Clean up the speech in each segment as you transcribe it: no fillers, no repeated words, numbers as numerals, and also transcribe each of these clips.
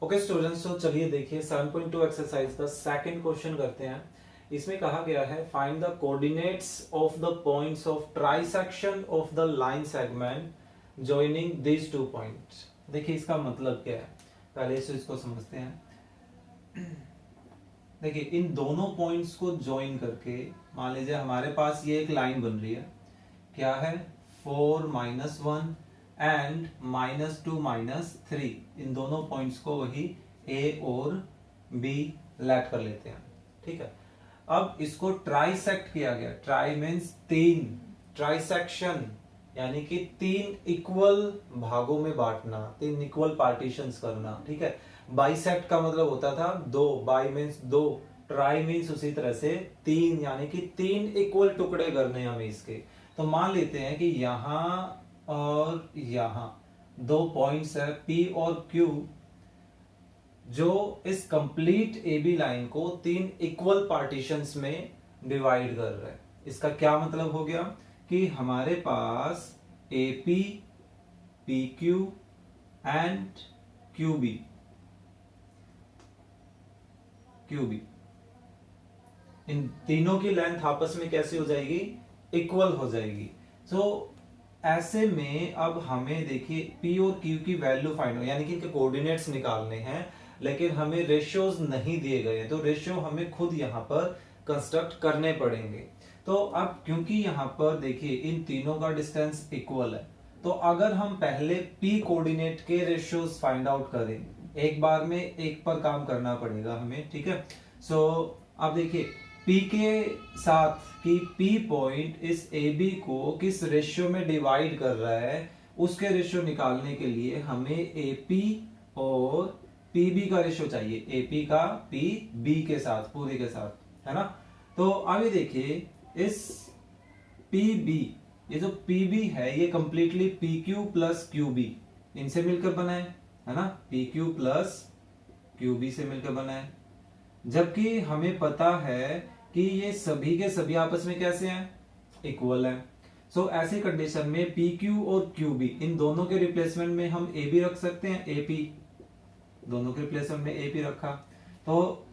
Okay students, तो चलिए देखिए 7.2 एक्सरसाइज का सेकंड क्वेश्चन करते हैं। इसमें कहा गया है find the coordinates of the points of trisection of the line segment joining this two points. देखिए इसका मतलब क्या है, पहले से इसको समझते हैं। देखिए इन दोनों पॉइंट्स को ज्वाइन करके मान लीजिए हमारे पास ये एक लाइन बन रही है, क्या है 4-1 एंड -2-3। इन दोनों पॉइंट्स को वही ए और बी लेट कर लेते हैं, ठीक है। अब इसको ट्राइसेक्ट किया गया, ट्राई मीन्स तीन, ट्राइसेक्शन यानी कि तीन इक्वल भागों में बांटना, तीन इक्वल पार्टीशंस करना, ठीक है। बाइसेक्ट का मतलब होता था दो, बाई मीन्स दो, ट्राई मीन्स उसी तरह से तीन, यानी कि तीन इक्वल टुकड़े करने हमें इसके। तो मान लेते हैं कि यहां और यहां दो पॉइंट्स है P और Q, जो इस कंप्लीट ए बी लाइन को तीन इक्वल पार्टीशंस में डिवाइड कर रहा है। इसका क्या मतलब हो गया कि हमारे पास AP, PQ एंड QB इन तीनों की लेंथ आपस में कैसी हो जाएगी, इक्वल हो जाएगी। सो ऐसे में अब हमें देखिए P और Q की वैल्यू फाइंड हो, यानी कि इनके कोऑर्डिनेट्स निकालने हैं, लेकिन हमें रेशियोज नहीं दिए गए, तो रेशियो हमें खुद यहाँ पर कंस्ट्रक्ट करने पड़ेंगे। तो अब क्योंकि यहाँ पर देखिए इन तीनों का डिस्टेंस इक्वल है, तो अगर हम पहले P कोऑर्डिनेट के रेशियोज फाइंड आउट करें, एक बार में एक पर काम करना पड़ेगा हमें, ठीक है। सो अब देखिए P के साथ कि P पॉइंट इस AB को किस रेशियो में डिवाइड कर रहा है, उसके रेशियो निकालने के लिए हमें AP और PB का रेशियो चाहिए, AP का PB के साथ, पूरे के साथ, है ना। तो अभी देखिए इस PB, ये जो PB है ये कंप्लीटली PQ प्लस QB इनसे मिलकर बना है ना, PQ प्लस QB से मिलकर बना है। जबकि हमें पता है कि ये सभी के सभी आपस में कैसे हैं, इक्वल हैं। सो ऐसी कंडीशन में PQ और QB इन दोनों के रिप्लेसमेंट में हम AB रख सकते हैं, AP, दोनों के रिप्लेसमेंट में AP रखा, तो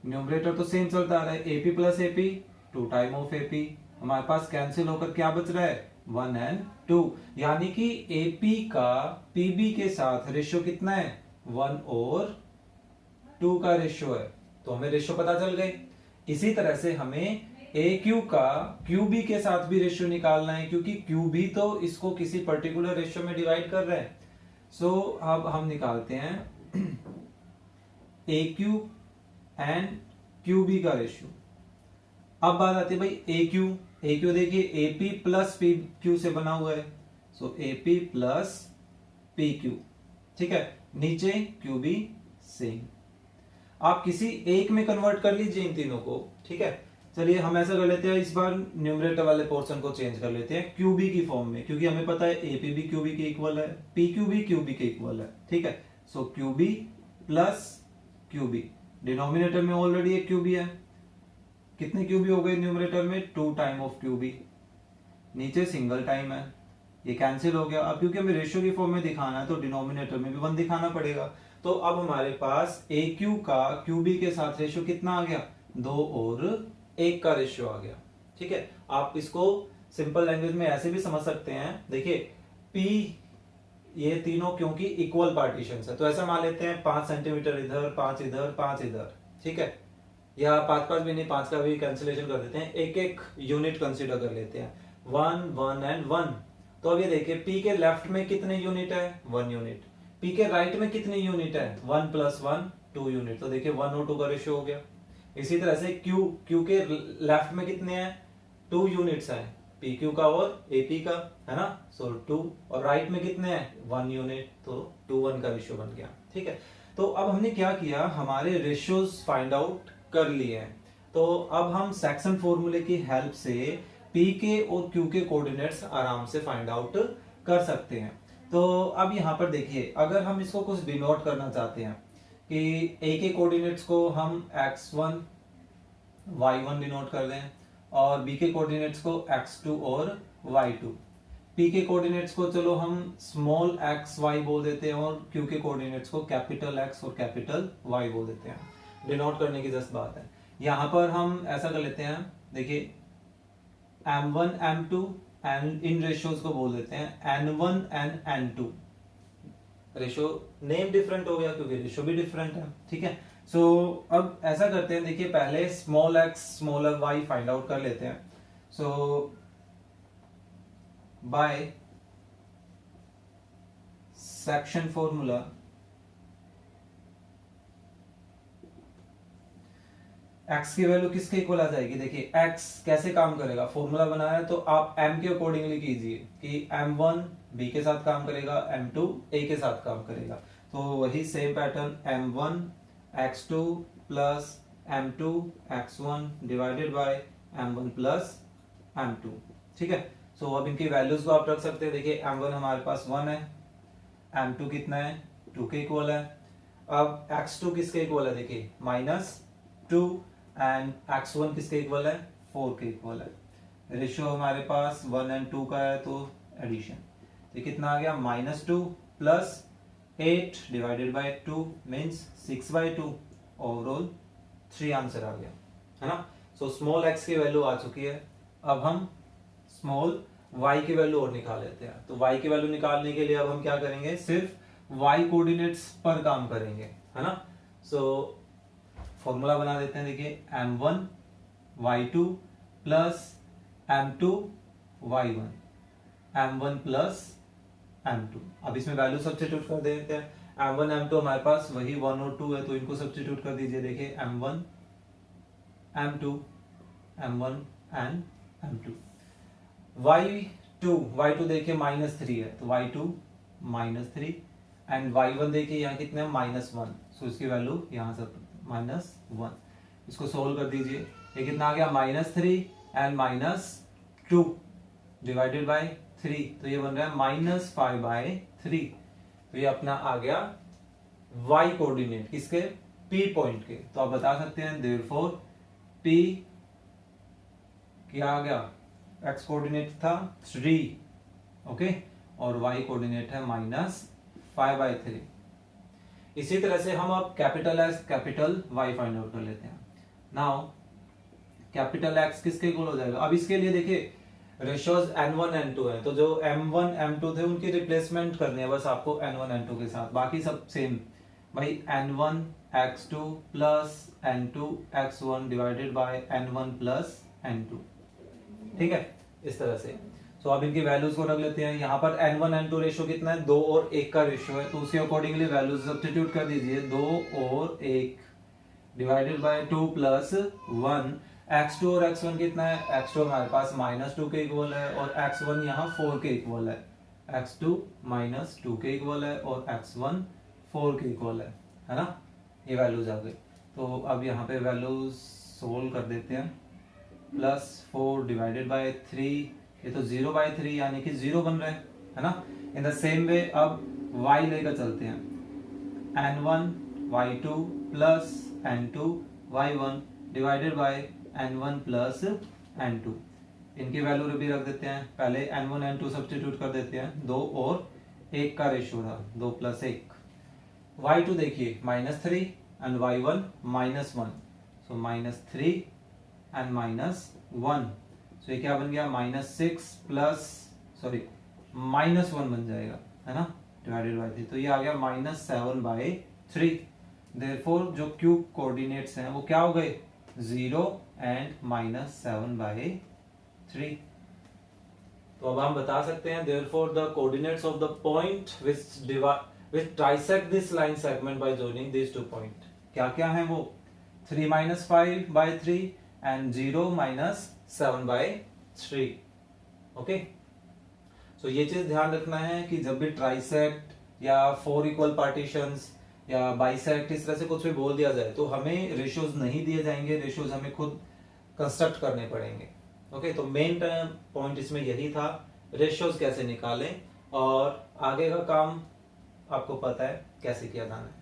न्यूमरेटर तो सेम चलता आ रहा है, AP plus AP, 2 time of AP। हमारे पास कैंसिल होकर क्या बच रहा है, 1 एंड 2, यानी कि AP का PB के साथ रेशियो कितना है, 1 और 2 का रेशियो है। तो हमें रेशियो पता चल गई। इसी तरह से हमें AQ का QB के साथ भी रेशियो निकालना है, क्योंकि QB तो इसको किसी पर्टिकुलर रेशियो में डिवाइड कर रहे हैं। सो अब हम निकालते हैं AQ एंड QB का रेशियो। अब बात आती है भाई AQ देखिए AP प्लस PQ से बना हुआ है, सो AP प्लस PQ, ठीक है। नीचे QB सेम, आप किसी एक में कन्वर्ट कर लीजिए इन तीनों को, ठीक है। चलिए हम ऐसा कर लेते हैं, इस बार न्यूमरेटर वाले पोर्शन को चेंज कर लेते हैं QB की फॉर्म में, क्योंकि हमें पता है AP भी QB के इक्वल है, PQ भी QB के इक्वल है, ठीक है। सो QB प्लस QB, डिनोमिनेटर में ऑलरेडी एक QB है, कितने QB हो गए न्यूमरेटर में, 2 टाइम ऑफ QB, नीचे सिंगल टाइम है, ये कैंसिल हो गया। अब क्योंकि हमें रेशियो की फॉर्म में दिखाना है तो डिनोमिनेटर में भी 1 दिखाना पड़ेगा। तो अब हमारे पास AQ का QB के साथ रेशियो कितना आ गया, 2 और 1 का रेशियो आ गया, ठीक है। आप इसको सिंपल लैंग्वेज में ऐसे भी समझ सकते हैं, देखिए P ये तीनों क्योंकि इक्वल पार्टीशंस है, तो ऐसा मान लेते हैं 5 सेंटीमीटर इधर, 5 इधर, 5 इधर, ठीक है। या 5 भी नहीं, 5 का भी कैंसिलेशन कर देते हैं, एक एक यूनिट कंसीडर कर लेते हैं, 1 1 एंड 1। तो अब ये देखिए P के लेफ्ट में कितने यूनिट है, 1 यूनिट, P के राइट में कितने यूनिट है, 1 + 1 2 यूनिट, तो देखिए 1 और 2 का रेशियो हो गया। इसी तरह से Q के लेफ्ट में कितने हैं, 2 यूनिट्स हैं, PQ का और AP का, है ना। सो 2, और राइट में कितने हैं, 1 यूनिट, तो 2:1 का रेशियो बन गया, ठीक है। तो अब हमने क्या किया, हमारे रेशियोज फाइंड आउट कर लिए हैं। तो अब हम सेक्शन फॉर्मूले की हेल्प से P के और Q के कोऑर्डिनेट्स आराम से फाइंड आउट कर सकते हैं। तो अब यहाँ पर देखिए, अगर हम इसको कुछ डिनोट करना चाहते हैं कि A के कोऑर्डिनेट्स को हम x1 y1 डिनोट कर दें और B के कोऑर्डिनेट्स को x2 और y2, P के कोऑर्डिनेट्स को चलो हम स्मॉल एक्स वाई बोल देते हैं और Q के कोऑर्डिनेट्स को कैपिटल एक्स और कैपिटल वाई बोल देते हैं। डिनोट करने की जस्ट बात है। यहां पर हम ऐसा कर लेते हैं, देखिए M1 M2 and in ratios को बोल देते हैं N1 and N2। Ratio name different हो गया क्योंकि रेशियो भी डिफरेंट है, ठीक है। सो अब ऐसा करते हैं, देखिए पहले small x small y find out कर लेते हैं। So by section formula x की वैल्यू किसके इक्वल आ जाएगी। देखिए x कैसे काम करेगा, फॉर्मूला बनाया तो आप m के अकॉर्डिंगली कीजिए कि m1 b के साथ काम करेगा, m2 a के साथ काम करेगा। तो वही same pattern m1 x2 plus m2 x1 divided by m1 plus m2, ठीक है। सो अब इनकी वैल्यूज को आप रख सकते हैं। देखिए m1 हमारे पास 1 है, m2 कितना है 2 के इक्वल है। अब x2 किसके इक्वल है, देखिए -2 एंड x1 किसके इक्वल है 4 के इक्वल है। रेशियो हमारे पास 1 एंड 2 का है तो एडिशन, तो कितना आ गया -2 plus 8 divided by 2 means 6/2, overall 3 answer आ गया, है ना। सो स्मॉल x की वैल्यू आ चुकी है। अब हम स्मॉल y की वैल्यू और निकाल लेते हैं। तो y की वैल्यू निकालने के लिए अब हम क्या करेंगे, सिर्फ y कोऑर्डिनेट्स पर काम करेंगे, है ना। सो फॉर्मूला बना देते हैं। देखिए m1 y2 plus m2 y1 m1 plus m2। अब इसमें वैल्यू सब्स्टिट्यूट कर देते हैं। m1 m2 हमारे पास वही 1 और 2 है तो इनको सब्स्टिट्यूट कर दीजिए। देखिए m1 m2 m1 and m2। y2 देखिए -3 है तो y2 -3 एंड y1 देखिए यहाँ कितने -1, सो इसकी वैल्यू यहाँ से -1। इसको सोल्व कर दीजिए, ये कितना आ गया -3 एंड -2 डिवाइडेड बाय 3, तो ये बन रहा है -5/3। तो ये अपना आ गया y कोऑर्डिनेट किसके, P पॉइंट के। तो आप बता सकते हैं देयरफॉर P क्या आ गया, x कोऑर्डिनेट था 3, ओके, और y कोऑर्डिनेट है -5/3। इसी तरह से हम अब capital x capital y find out कर लेते हैं। नाउ कैपिटल x किसके इक्वल हो जाएगा। अब इसके लिए देखिए रेशियोज n1 n2 है, तो जो m1 m2 थे उनकी रिप्लेसमेंट करनी है बस आपको n1 n2 के साथ, बाकी सब सेम। भाई n1 x2 plus n2 x1 divided by n1 plus n2, ठीक है, इस तरह से। सो अब इनकी वैल्यूज को रख लेते हैं। यहाँ पर n1 n2 रेशियो कितना है, 2 और 1 का रेशियो है, तो उसके अकॉर्डिंगली वैल्यूज सब्स्टिट्यूट कर दीजिए। 2 और 1 डिवाइडेड बाय 2 प्लस 1। x2 और x1 कितना है, x2 हमारे पास -2 के इक्वल है और x1 यहाँ 4 के इक्वल है। x2 -2 के इक्वल है और x1 4 के इक्वल है ना। ये वैल्यूज आ गई। तो अब यहाँ पे वैल्यूज सोल्व कर देते हैं। +4 डिवाइडेड बाय 3, ये तो 0/3 यानी कि 0 बन रहा है ना। इन द सेम वे अब y लेकर चलते हैं, n1 y2 plus n2 y1 divided by n1 plus n2। इनकी वैल्यू भी रख देते हैं। पहले n1 n2 सब्स्टिट्यूट कर देते हैं। 2 और 1 का रेशियो था, 2 + 1। y2 देखिए -3 एंड y1 -1, सो -3 एंड -1, तो ये क्या बन गया -1 बन जाएगा, है ना, डिवाइडेड बाय 3, तो ये आ गया -7/3। देयरफॉर जो Q कोऑर्डिनेट्स हैं वो क्या हो गए, 0 एंड -7/3। तो अब हम बता सकते हैं therefore the coordinates of the point which trisect this line segment by joining these 2 points क्या क्या है वो, 3 - 5/3 एंड 0 -7/3, ओके। सो ये चीज ध्यान रखना है कि जब भी ट्राइसेक्ट या 4 इक्वल पार्टीशंस या बाइसेक्ट इस तरह से कुछ भी बोल दिया जाए तो हमें रेशियोज नहीं दिए जाएंगे, रेशियोज हमें खुद कंस्ट्रक्ट करने पड़ेंगे, ओके। तो मेन पॉइंट इसमें यही था, रेशियोज कैसे निकालें और आगे का काम आपको पता है कैसे किया जाना है।